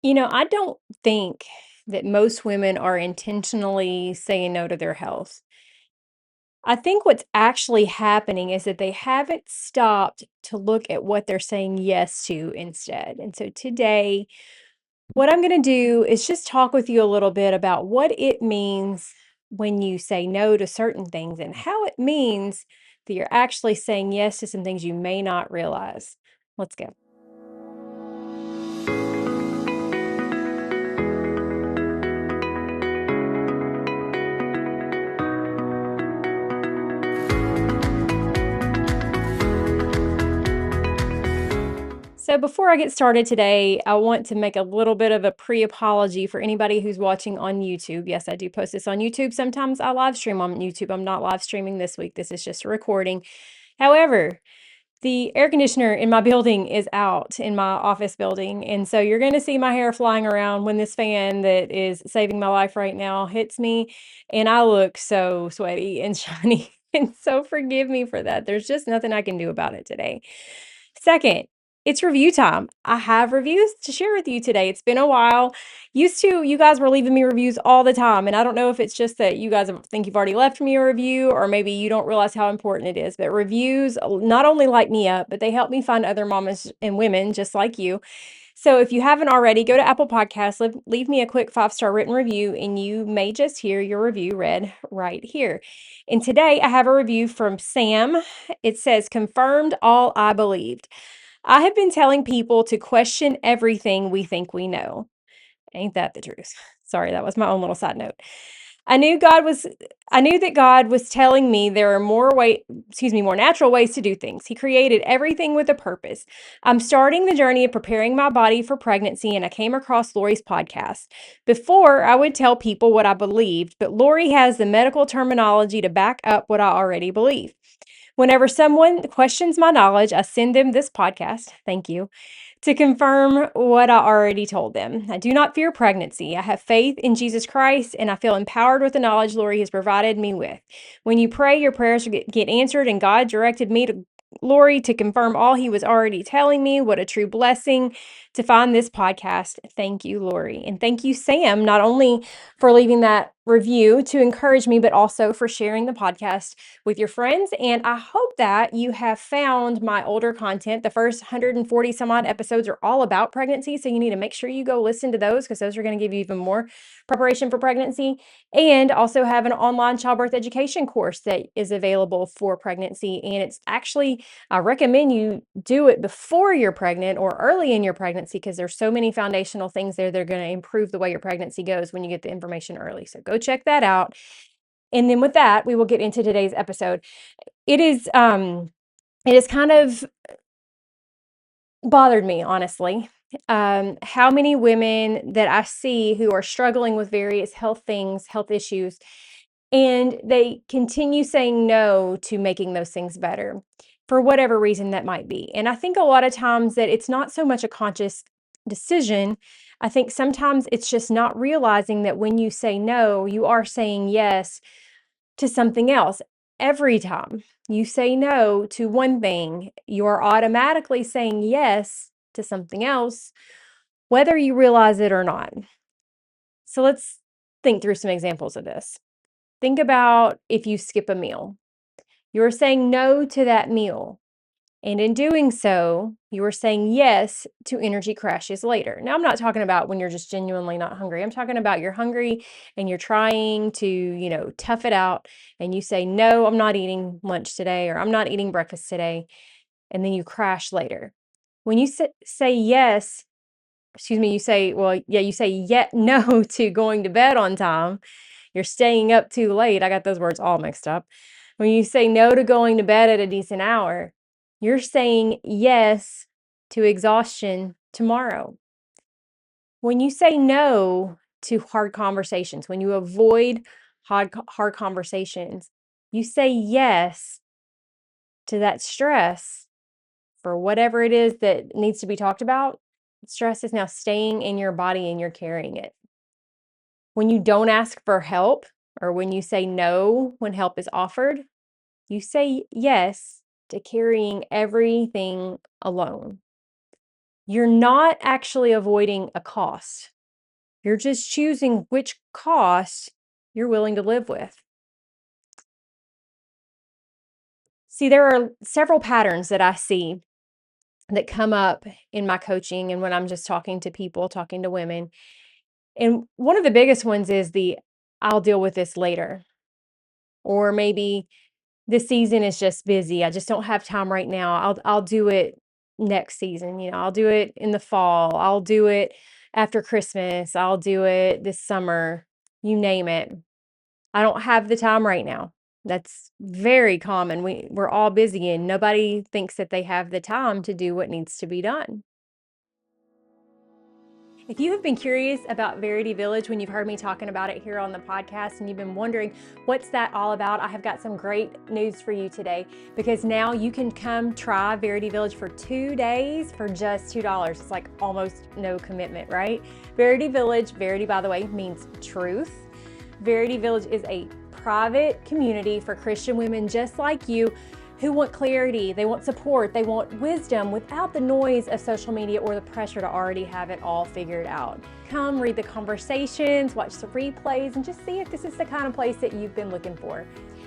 I don't think that most women are intentionally saying no to their health. I think what's actually happening is that they haven't stopped to look at what they're saying yes to instead. And so today, what I'm going to do is just talk with you a little bit about what it means when you say no to certain things and how it means that you're actually saying yes to some things you may not realize. Let's go. So, before I get started today, I want to make a little bit of a pre apology for anybody who's watching on YouTube. Yes, I do post this on YouTube. Sometimes I live stream on YouTube. I'm not live streaming this week. This is just a recording. However, the air conditioner in my building is out in my office building. And so you're going to see my hair flying around when this fan that is saving my life right now hits me. And I look so sweaty and shiny. And so forgive me for that. There's just nothing I can do about it today. Second, it's review time. I have reviews to share with you today. It's been a while. Used to, you guys were leaving me reviews all the time. And I don't know if it's just that you guys think you've already left me a review, or maybe you don't realize how important it is. But reviews not only light me up, but they help me find other mamas and women just like you. So if you haven't already, go to Apple Podcasts, leave me a quick 5-star written review, and you may just hear your review read right here. And today I have a review from Sam. It says, "Confirmed all I believed. I have been telling people to question everything we think we know." Ain't that the truth? Sorry, that was my own little side note. I knew God was I knew that God was telling me there are more natural ways to do things. He created everything with a purpose. I'm starting the journey of preparing my body for pregnancy, and I came across Lori's podcast. Before, I would tell people what I believed, but Lori has the medical terminology to back up what I already believe. Whenever someone questions my knowledge, I send them this podcast. Thank you, to confirm what I already told them. I do not fear pregnancy. I have faith in Jesus Christ, and I feel empowered with the knowledge Lori has provided me with. When you pray, your prayers get answered, and God directed me to Lori to confirm all he was already telling me. What a true blessing to find this podcast. Thank you, Lori. And thank you, Sam, not only for leaving that review to encourage me, but also for sharing the podcast with your friends. And I hope that you have found my older content. The first 140 some odd episodes are all about pregnancy. So you need to make sure you go listen to those, because those are going to give you even more preparation for pregnancy. And also have an online childbirth education course that is available for pregnancy. And it's actually, I recommend you do it before you're pregnant or early in your pregnancy, because there's so many foundational things there that are going to improve the way your pregnancy goes when you get the information early. So go check that out. And then with that, we will get into today's episode. It is it has kind of bothered me, honestly. How many women that I see who are struggling with various health things, health issues, and they continue saying no to making those things better for whatever reason that might be. And I think a lot of times that it's not so much a conscious decision. I think sometimes it's just not realizing that when you say no, you are saying yes to something else. Every time you say no to one thing, you're automatically saying yes to something else, whether you realize it or not. So let's think through some examples of this. Think about if you skip a meal. You're saying no to that meal. And in doing so, you are saying yes to energy crashes later. Now, I'm not talking about when you're just genuinely not hungry. I'm talking about you're hungry and you're trying to, tough it out. And you say, no, I'm not eating lunch today, or I'm not eating breakfast today. And then you crash later. When you say yes, you say, well, yeah, you say yet no to going to bed on time. You're staying up too late. I got those words all mixed up. When you say no to going to bed at a decent hour, you're saying yes to exhaustion tomorrow. When you say no to hard conversations, when you avoid hard conversations, you say yes to that stress for whatever it is that needs to be talked about. Stress is now staying in your body and you're carrying it. When you don't ask for help, or when you say no when help is offered, you say yes to carrying everything alone. You're not actually avoiding a cost. You're just choosing which cost you're willing to live with. See, there are several patterns that I see that come up in my coaching and when I'm just talking to people, talking to women. And one of the biggest ones is the I'll deal with this later. Or maybe this season is just busy. I just don't have time right now. I'll do it next season. I'll do it in the fall. I'll do it after Christmas. I'll do it this summer. You name it. I don't have the time right now. That's very common. We're all busy and nobody thinks that they have the time to do what needs to be done. If you have been curious about Verity Village when you've heard me talking about it here on the podcast and you've been wondering what's that all about, I have got some great news for you today, because now you can come try Verity Village for 2 days for just $2. It's like almost no commitment, right? Verity Village, Verity, by the way, means truth. Verity Village is a private community for Christian women just like you who want clarity, they want support, they want wisdom without the noise of social media or the pressure to already have it all figured out. Come read the conversations, watch the replays, and just see if this is the kind of place that you've been looking for.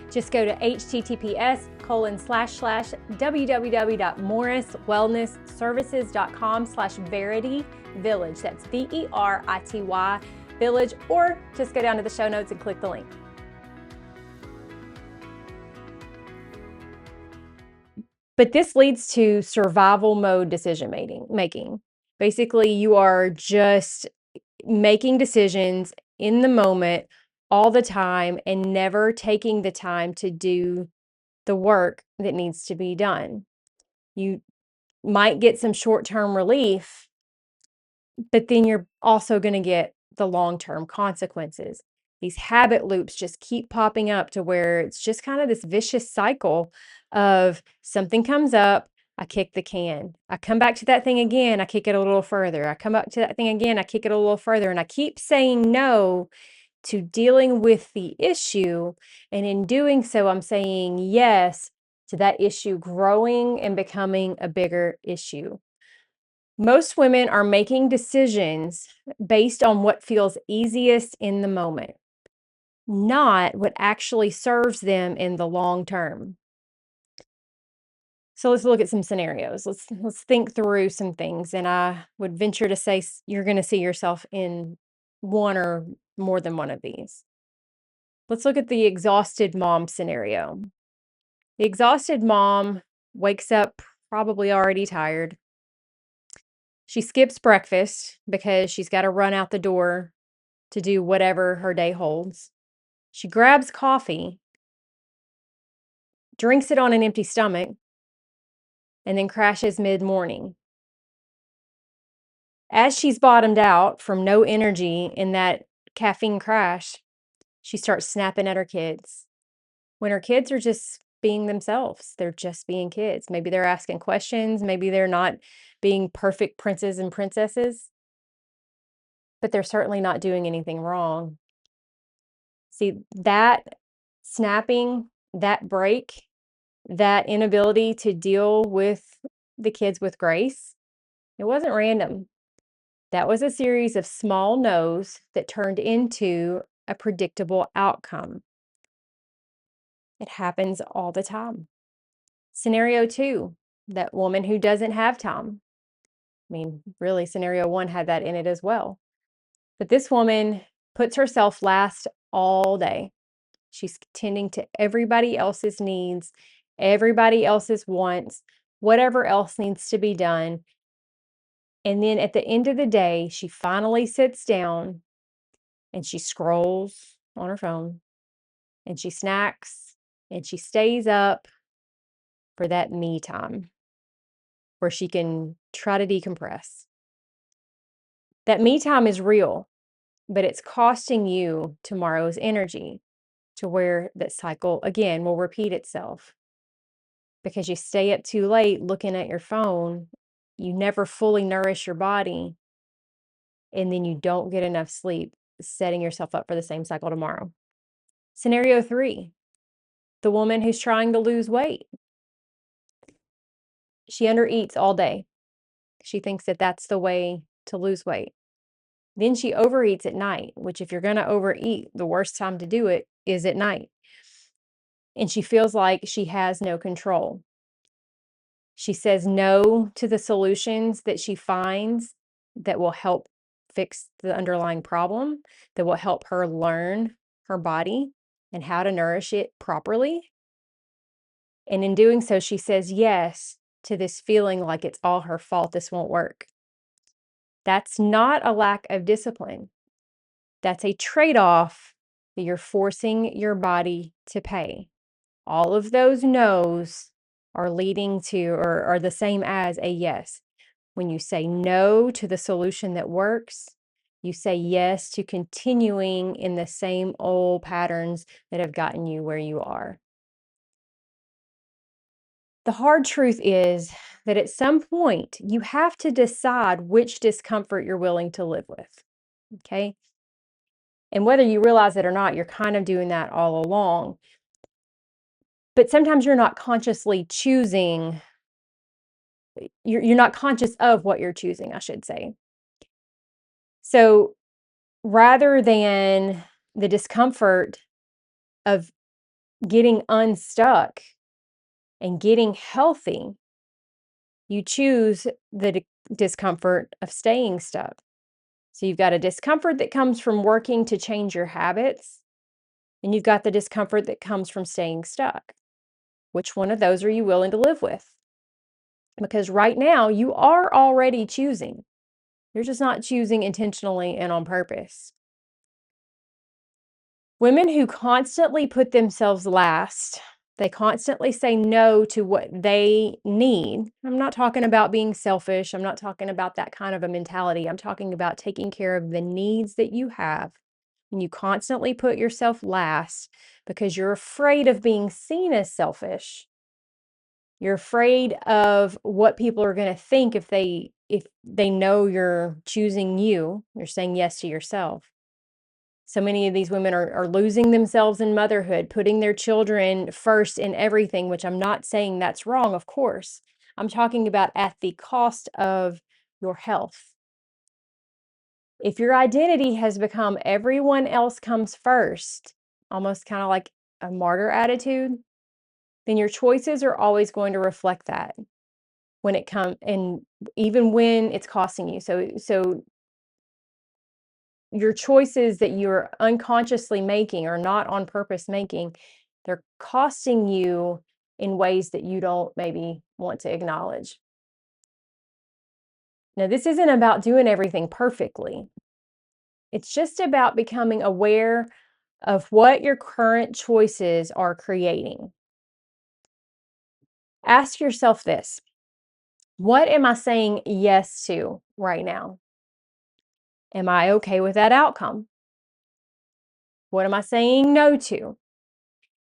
Just go to https://www.morriswellnessservices.com/Verity Village. That's VERITY Village, or just go down to the show notes and click the link. But this leads to survival mode decision making. Basically, you are just making decisions in the moment all the time and never taking the time to do the work that needs to be done. You might get some short-term relief, but then you're also going to get the long-term consequences. These habit loops just keep popping up to where it's just kind of this vicious cycle of something comes up, I kick the can. I come back to that thing again, I kick it a little further. I come back to that thing again, I kick it a little further. And I keep saying no to dealing with the issue. And in doing so, I'm saying yes to that issue growing and becoming a bigger issue. Most women are making decisions based on what feels easiest in the moment, not what actually serves them in the long term. So let's look at some scenarios. Let's think through some things, and I would venture to say you're going to see yourself in one or more than one of these. Let's look at the exhausted mom scenario. The exhausted mom wakes up probably already tired. She skips breakfast because she's got to run out the door to do whatever her day holds. She grabs coffee, drinks it on an empty stomach, and then crashes mid-morning. As she's bottomed out from no energy in that caffeine crash, she starts snapping at her kids. When her kids are just being themselves, they're just being kids. Maybe they're asking questions, maybe they're not being perfect princes and princesses, but they're certainly not doing anything wrong. See, that snapping, that break, that inability to deal with the kids with grace, it wasn't random. That was a series of small no's that turned into a predictable outcome. It happens all the time. Scenario 2, that woman who doesn't have time. I mean, really, scenario 1 had that in it as well. But this woman puts herself last all day. She's tending to everybody else's needs, everybody else's wants, whatever else needs to be done. And then at the end of the day, she finally sits down and she scrolls on her phone and she snacks and she stays up for that me time where she can try to decompress. That me time is real, but it's costing you tomorrow's energy, to where that cycle again will repeat itself. Because you stay up too late looking at your phone, you never fully nourish your body, and then you don't get enough sleep, setting yourself up for the same cycle tomorrow. Scenario 3, the woman who's trying to lose weight. She undereats all day. She thinks that that's the way to lose weight. Then she overeats at night, which if you're going to overeat, the worst time to do it is at night. And she feels like she has no control. She says no to the solutions that she finds that will help fix the underlying problem, that will help her learn her body and how to nourish it properly. And in doing so, she says yes to this feeling like it's all her fault, this won't work. That's not a lack of discipline. That's a trade-off that you're forcing your body to pay. All of those no's are leading to or are the same as a yes. When you say no to the solution that works, you say yes to continuing in the same old patterns that have gotten you where you are. The hard truth is that at some point, you have to decide which discomfort you're willing to live with. Okay? And whether you realize it or not, you're kind of doing that all along. But sometimes you're not consciously choosing, you're not conscious of what you're choosing, I should say. So rather than the discomfort of getting unstuck and getting healthy, you choose the discomfort of staying stuck. So you've got a discomfort that comes from working to change your habits, and you've got the discomfort that comes from staying stuck. Which one of those are you willing to live with? Because right now, you are already choosing. You're just not choosing intentionally and on purpose. Women who constantly put themselves last, they constantly say no to what they need. I'm not talking about being selfish. I'm not talking about that kind of a mentality. I'm talking about taking care of the needs that you have. And you constantly put yourself last because you're afraid of being seen as selfish. You're afraid of what people are going to think if they know you're choosing you, you're saying yes to yourself. So many of these women are losing themselves in motherhood, putting their children first in everything, which I'm not saying that's wrong, of course. I'm talking about at the cost of your health. If your identity has become everyone else comes first, almost kind of like a martyr attitude, then your choices are always going to reflect that when it comes, and even when it's costing you. So your choices that you're unconsciously making or not on purpose making, they're costing you in ways that you don't maybe want to acknowledge. Now, this isn't about doing everything perfectly. It's just about becoming aware of what your current choices are creating. Ask yourself this: what am I saying yes to right now? Am I okay with that outcome? What am I saying no to?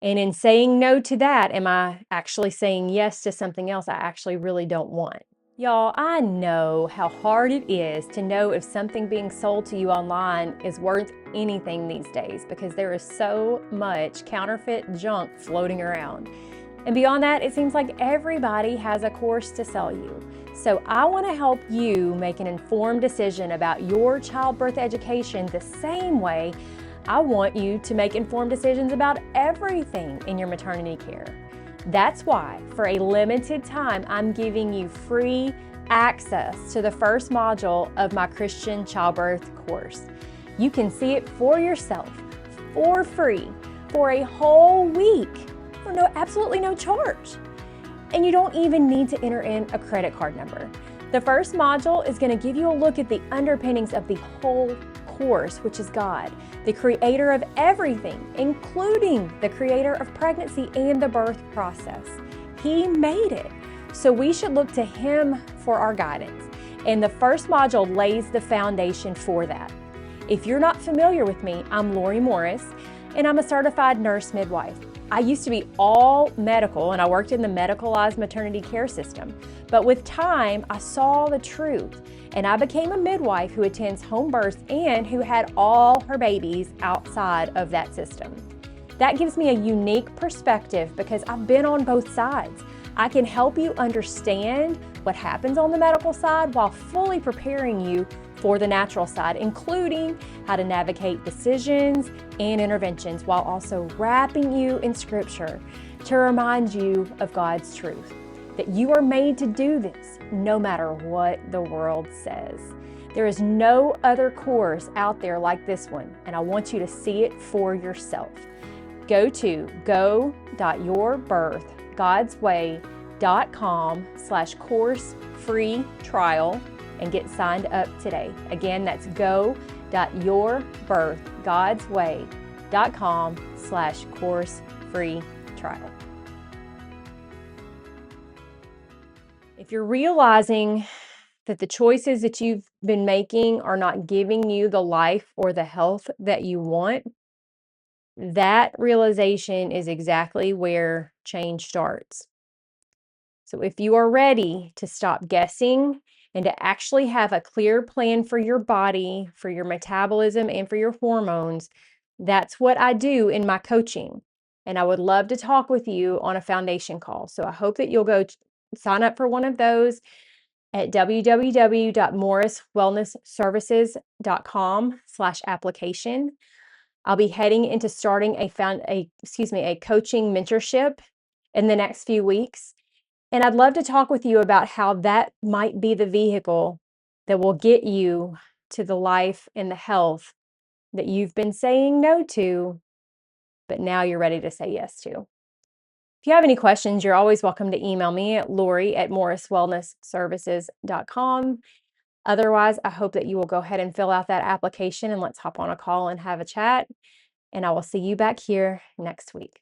And in saying no to that, am I actually saying yes to something else I actually really don't want? Y'all, I know how hard it is to know if something being sold to you online is worth anything these days because there is so much counterfeit junk floating around. And beyond that, it seems like everybody has a course to sell you. So I want to help you make an informed decision about your childbirth education the same way I want you to make informed decisions about everything in your maternity care. That's why, for a limited time, I'm giving you free access to the first module of my Christian childbirth course. You can see it for yourself, for free, for a whole week, for absolutely no charge. And you don't even need to enter in a credit card number. The first module is going to give you a look at the underpinnings of the whole course, which is God, the creator of everything, including the creator of pregnancy and the birth process. He made it. So we should look to him for our guidance. And the first module lays the foundation for that. If you're not familiar with me, I'm Lori Morris, and I'm a certified nurse midwife. I used to be all medical, and I worked in the medicalized maternity care system. But with time, I saw the truth, and I became a midwife who attends home births and who had all her babies outside of that system. That gives me a unique perspective because I've been on both sides. I can help you understand what happens on the medical side while fully preparing you for the natural side, including how to navigate decisions and interventions while also wrapping you in scripture to remind you of God's truth, that you are made to do this no matter what the world says. There is no other course out there like this one, and I want you to see it for yourself. Go to go.yourbirthgodsway.com/course free trial and get signed up today. Again, that's go.yourbirthgodsway.com/course free trial. If you're realizing that the choices that you've been making are not giving you the life or the health that you want, that realization is exactly where change starts. So if you are ready to stop guessing and to actually have a clear plan for your body, for your metabolism, and for your hormones, that's what I do in my coaching. And I would love to talk with you on a foundation call. So I hope that you'll go sign up for one of those at www.morriswellnessservices.com/application. I'll be heading into starting a coaching mentorship in the next few weeks. And I'd love to talk with you about how that might be the vehicle that will get you to the life and the health that you've been saying no to, but now you're ready to say yes to. If you have any questions, you're always welcome to email me at lori@morriswellnessservices.com. Otherwise, I hope that you will go ahead and fill out that application and let's hop on a call and have a chat. And I will see you back here next week.